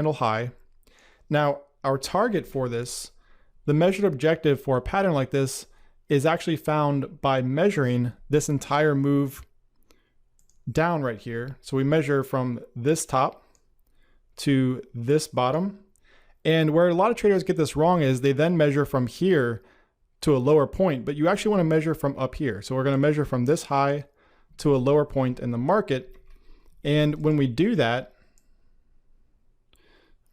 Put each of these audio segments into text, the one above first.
candle high. Now, our target for this, the measured objective for a pattern like this, is actually found by measuring this entire move down right here. So we measure from this top to this bottom. And where a lot of traders get this wrong is they then measure from here to a lower point, but you actually want to measure from up here. So we're going to measure from this high to a lower point in the market. And when we do that,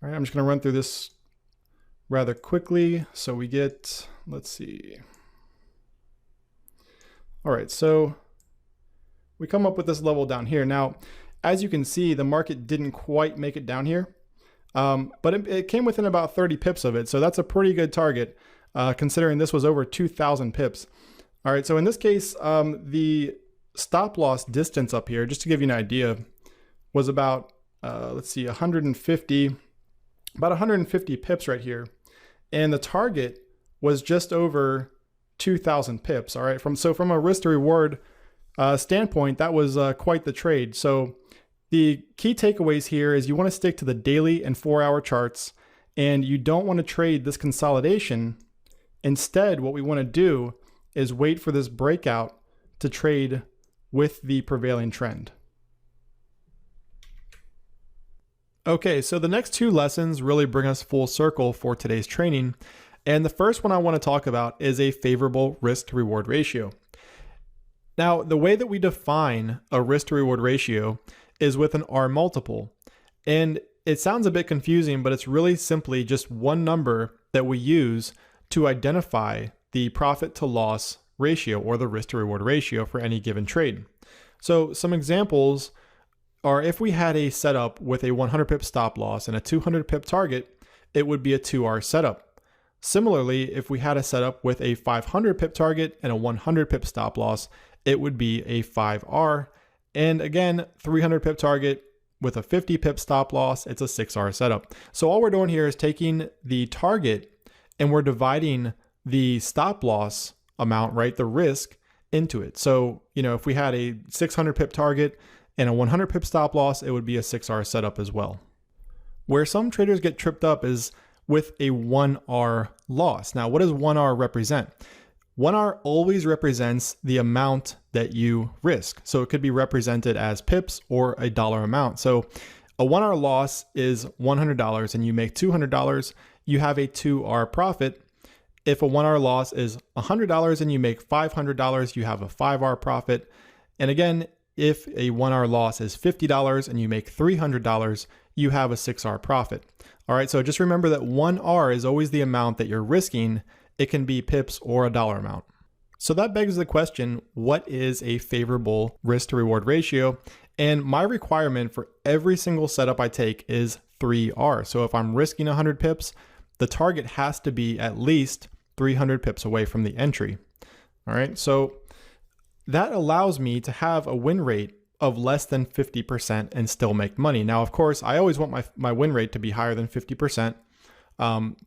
all right, I'm just going to run through this rather quickly. So we get, let's see. All right, so we come up with this level down here. Now, as you can see, the market didn't quite make it down here, but it came within about 30 pips of it. So that's a pretty good target, considering this was over 2,000 pips. All right, so in this case, the stop loss distance up here, just to give you an idea, was about, let's see, about 150 pips right here. And the target was just over 2,000 pips. All right, from a risk to reward standpoint, that was quite the trade. So the key takeaways here is you want to stick to the daily and 4-hour charts, and you don't want to trade this consolidation. Instead, what we want to do is wait for this breakout to trade with the prevailing trend. Okay, so the next two lessons really bring us full circle for today's training. And the first one I want to talk about is a favorable risk to reward ratio. Now, the way that we define a risk to reward ratio is with an R multiple. And it sounds a bit confusing, but it's really simply just one number that we use to identify the profit to loss ratio or the risk to reward ratio for any given trade. So some examples are if we had a setup with a 100 pip stop loss and a 200 pip target, it would be a 2R setup. Similarly, if we had a setup with a 500 pip target and a 100 pip stop loss, it would be a 5R. And again, 300 pip target with a 50 pip stop loss, it's a 6R setup. So all we're doing here is taking the target and we're dividing the stop loss amount, right, the risk, into it. So, if we had a 600 pip target and a 100 pip stop loss, it would be a 6R setup as well. Where some traders get tripped up is with a 1R loss. Now, what does 1R represent? 1R always represents the amount that you risk. So it could be represented as pips or a dollar amount. So a 1R loss is $100 and you make $200, you have a 2R profit. If a 1R loss is $100 and you make $500, you have a 5R profit. And again, if a 1R loss is $50 and you make $300, you have a 6R profit. All right, so just remember that 1R is always the amount that you're risking. It can be pips or a dollar amount. So that begs the question, what is a favorable risk to reward ratio? And my requirement for every single setup I take is 3R. So if I'm risking 100 pips, the target has to be at least 300 pips away from the entry. All right, so that allows me to have a win rate of less than 50% and still make money. Now, of course, I always want my win rate to be higher than 50%,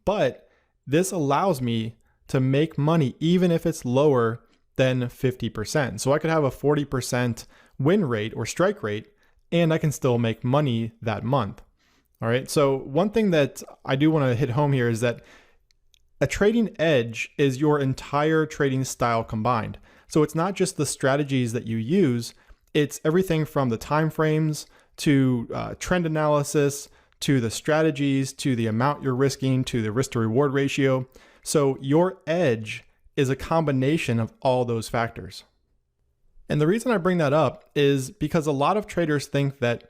but this allows me to make money even if it's lower than 50%. So I could have a 40% win rate or strike rate, and I can still make money that month. All right, so one thing that I do want to hit home here is that a trading edge is your entire trading style combined. So it's not just the strategies that you use, it's everything from the time frames to trend analysis, to the strategies, to the amount you're risking, to the risk to reward ratio. So your edge is a combination of all those factors. And the reason I bring that up is because a lot of traders think that,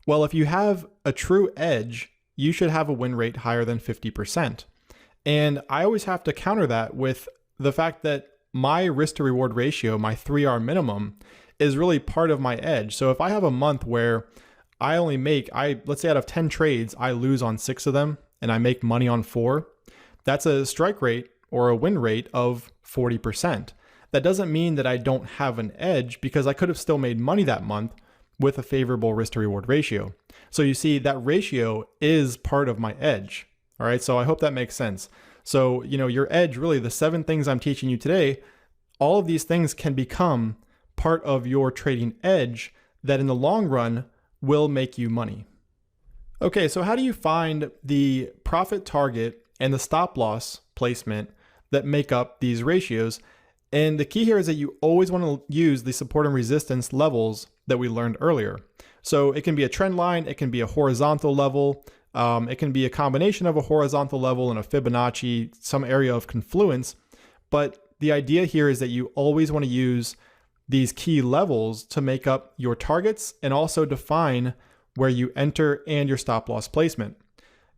well, if you have a true edge, you should have a win rate higher than 50%. And I always have to counter that with the fact that my risk to reward ratio, my 3R minimum, is really part of my edge. So if I have a month where I only make, let's say out of 10 trades, I lose on 6 of them and I make money on 4, that's a strike rate or a win rate of 40%. That doesn't mean that I don't have an edge, because I could have still made money that month with a favorable risk to reward ratio. So you see, that ratio is part of my edge. All right, so I hope that makes sense. So, your edge, really the 7 things I'm teaching you today, all of these things can become part of your trading edge that in the long run will make you money. Okay, so how do you find the profit target and the stop loss placement that make up these ratios? And the key here is that you always want to use the support and resistance levels that we learned earlier. So it can be a trend line, it can be a horizontal level, it can be a combination of a horizontal level and a Fibonacci, some area of confluence. But the idea here is that you always want to use these key levels to make up your targets and also define where you enter and your stop loss placement.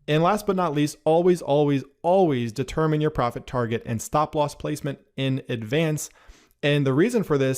And last but not least, always, always, always determine your profit target and stop loss placement in advance. And the reason for this